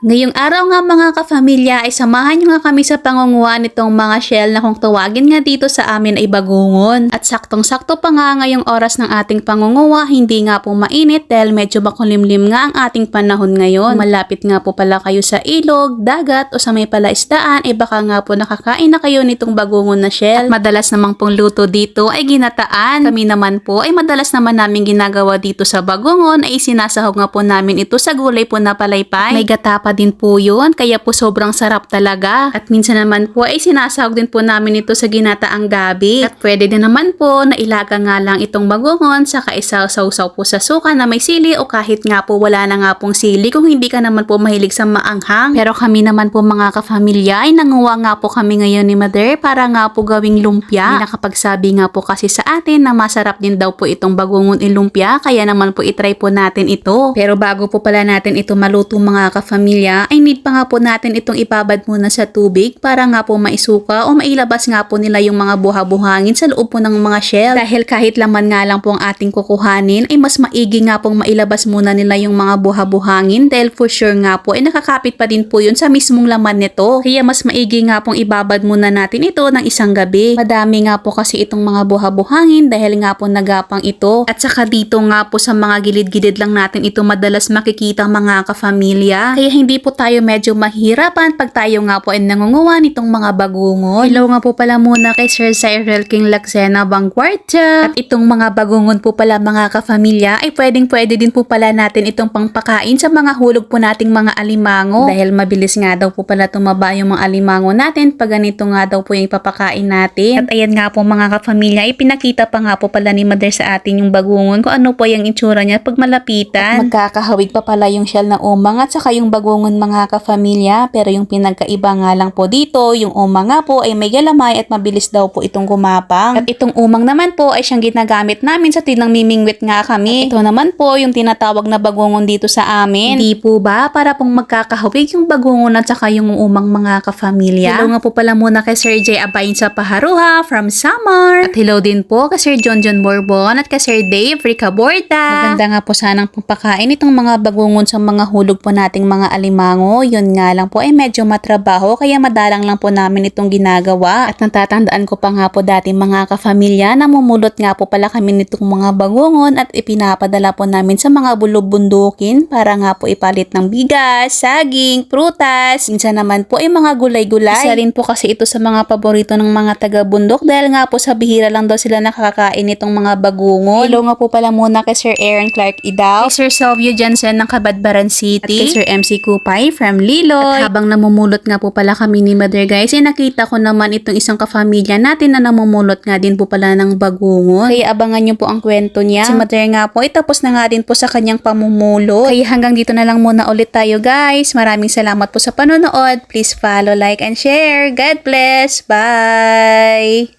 Ngayong araw nga mga kapamilya ay samahan nyo nga kami sa pangunguha nitong mga shell na kung tawagin nga dito sa amin ay bagungon. At saktong-sakto pa nga ngayong oras ng ating pangunguha, hindi nga po mainit dahil medyo makulimlim nga ang ating panahon ngayon. Malapit nga po pala kayo sa ilog, dagat o sa may palaisdaan ay baka nga po nakakain na kayo nitong bagungon na shell. At madalas namang pong luto dito ay ginataan. Kami naman po ay madalas naman namin ginagawa dito sa bagungon ay sinasahog nga po namin ito sa gulay po na palaypay. May gata pa din po yun, kaya po sobrang sarap talaga. At minsan naman po ay sinasahog din po namin ito sa ginataang gabi. At pwede din naman po na ilaga nga lang itong bagungon saka isaw-saw po sa suka na may sili o kahit nga po wala na nga pong sili kung hindi ka naman po mahilig sa maanghang. Pero kami naman po mga kafamilya ay nanguha nga po kami ngayon ni Mother para nga po gawing lumpia. May nakapagsabi nga po kasi sa atin na masarap din daw po itong bagungon lumpia, kaya naman po itry po natin ito. Pero bago po pala natin ito maluto mga kafamilya ay need pa nga po natin itong ibabad muna sa tubig para nga po maisuka o mailabas nga po nila yung mga buha-buhangin sa loob po ng mga shell. Dahil kahit laman nga lang po ang ating kukuhanin ay mas maigi nga pong mailabas muna nila yung mga buha-buhangin dahil for sure nga po ay nakakapit pa din po yun sa mismong laman nito. Kaya mas maigi nga pong ibabad muna natin ito ng isang gabi. Madami nga po kasi itong mga buha-buhangin dahil nga po nagapang ito. At saka dito nga po sa mga gilid-gilid lang natin ito madalas makikita mga kafamilya. Kaya hindi po tayo medyo mahirapan pag tayo nga po ay nangunguha nitong mga bagungon. Hello nga po pala muna kay Sir Cyril King Laxena Bangguardia. At itong mga bagungon po pala mga kafamilya ay pwede din po pala natin itong pangpakain sa mga hulog po nating mga alimango. Dahil mabilis nga daw po pala tumaba yung mga alimango natin pag ganito nga daw po yung ipapakain natin. At ayan nga po mga kafamilya, ipinakita pa nga po pala ni Mother sa atin yung bagungon kung ano po yung itsura niya pag malapitan. At magkakahawig pa pala yung shell na umang at saka yung bagungon mga kafamilya, pero yung pinagkaiba nga lang po dito, yung umang nga po ay may galamay at mabilis daw po itong gumapang. At itong umang naman po ay siyang ginagamit namin sa tinang mimingwit nga kami. At ito naman po yung tinatawag na bagungon dito sa amin. Hindi po ba para pong magkakahawig yung bagungon at saka yung umang mga kafamilya? Hello nga po pala muna kay Sir J. Abayin sa Paharuha from Samar. At hello din po kay Sir John Borbon at kay Sir Dave Ricaborta. Maganda nga po sanang pagpakain itong mga bagungon sa mga hulog po nating mga alimango. Yun nga lang po ay medyo matrabaho kaya madalang lang po namin itong ginagawa. At natatandaan ko pa nga po dati mga kafamilya na mumulot nga po pala kami nitong mga bagungon at ipinapadala po namin sa mga bulubundukin para nga po ipalit ng bigas, saging, prutas. Minsan naman po ay mga gulay-gulay. Isa rin po kasi ito sa mga paborito ng mga taga-bundok dahil nga po sa bihira lang daw sila nakakakain itong mga bagungon. Hello nga po pala muna kay Sir Aaron Clark Idaw, kay Sir Sylvia Jansen ng Kabadbaran City, at kay Sir MC Kupay from Liloy. At habang namumulot nga po pala kami ni Mother guys, ay nakita ko naman itong isang kafamilya natin na namumulot nga din po pala ng bagungon. Kaya abangan nyo po ang kwento niya. Si Mother nga po ay tapos na nga din po sa kanyang pamumulot. Kaya hanggang dito na lang muna ulit tayo guys. Maraming salamat po sa panonood. Please follow, like, and share. God bless. Bye!